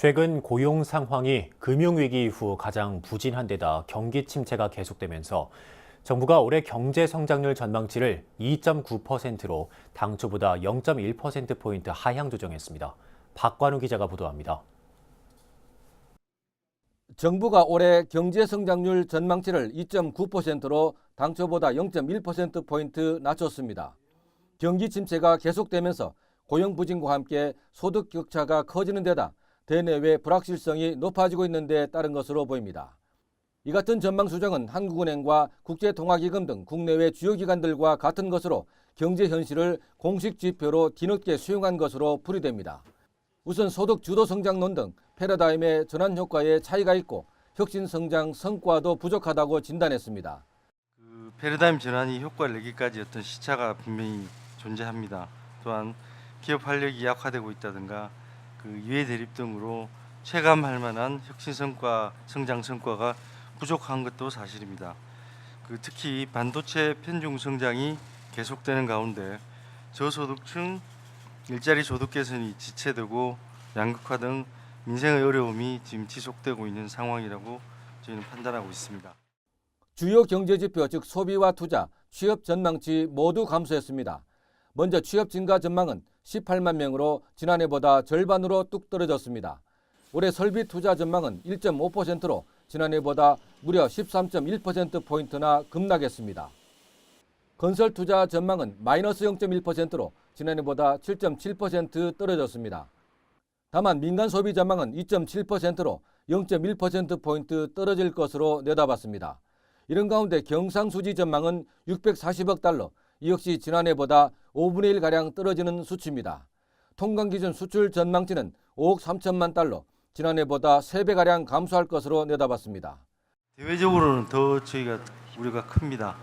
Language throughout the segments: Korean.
최근 고용 상황이 금융위기 이후 가장 부진한 데다 경기 침체가 계속되면서 정부가 올해 경제 성장률 전망치를 2.9%로 당초보다 0.1%포인트 하향 조정했습니다. 박관우 기자가 보도합니다. 정부가 올해 경제 성장률 전망치를 2.9%로 당초보다 0.1%포인트 낮췄습니다. 경기 침체가 계속되면서 고용 부진과 함께 소득 격차가 커지는 데다 대내외 불확실성이 높아지고 있는 데 따른 것으로 보입니다. 이 같은 전망 수정은 한국은행과 국제통화기금 등 국내외 주요 기관들과 같은 것으로 경제 현실을 공식 지표로 뒤늦게 수용한 것으로 풀이됩니다. 우선 소득 주도 성장론 등 패러다임의 전환 효과에 차이가 있고 혁신 성장 성과도 부족하다고 진단했습니다. 패러다임 전환이 효과를 내기까지 어떤 시차가 분명히 존재합니다. 또한 기업 활력이 약화되고 있다든가 이해 대립 등으로 체감할 만한 혁신 성과, 성장 성과가 부족한 것도 사실입니다. 특히 반도체 편중 성장이 계속되는 가운데 저소득층 일자리 소득 개선이 지체되고 양극화 등 민생의 어려움이 지금 지속되고 있는 상황이라고 저희는 판단하고 있습니다. 주요 경제 지표 즉 소비와 투자, 취업 전망치 모두 감소했습니다. 먼저 취업 증가 전망은 18만 명으로 지난해보다 절반으로 뚝 떨어졌습니다. 올해 설비 투자 전망은 1.5%로 지난해보다 무려 13.1%포인트나 급락했습니다. 건설 투자 전망은 마이너스 0.1%로 지난해보다 7.7% 떨어졌습니다. 다만 민간 소비 전망은 2.7%로 0.1%포인트 떨어질 것으로 내다봤습니다. 이런 가운데 경상수지 전망은 640억 달러, 이 역시 지난해보다 5분의 1가량 떨어지는 수치입니다. 통관기준 수출 전망치는 5억 3천만 달러, 지난해보다 3배가량 감소할 것으로 내다봤습니다. 대외적으로는 더 저희가 우려가 큽니다.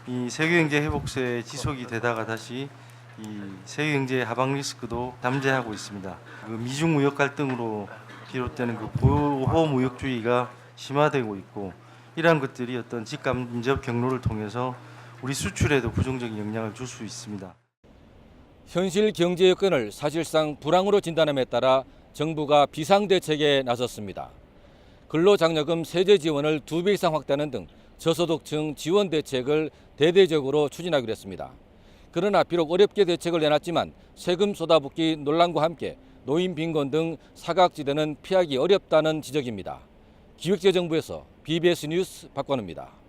이 세계경제 회복세 지속이 되다가 다시 이 세계경제 하방 리스크도 담재하고 있습니다. 미중 무역 갈등으로 비롯되는 보호 무역주의가 심화되고 있고 이러한 것들이 어떤 직감 인접 경로를 통해서 우리 수출에도 부정적인 영향을 줄 수 있습니다. 현실 경제 여건을 사실상 불황으로 진단함에 따라 정부가 비상대책에 나섰습니다. 근로장려금 세제 지원을 2배 이상 확대하는 등 저소득층 지원 대책을 대대적으로 추진하기로 했습니다. 그러나 비록 어렵게 대책을 내놨지만 세금 쏟아붓기 논란과 함께 노인 빈곤 등 사각지대는 피하기 어렵다는 지적입니다. 기획재정부에서 BBS 뉴스 박관우입니다.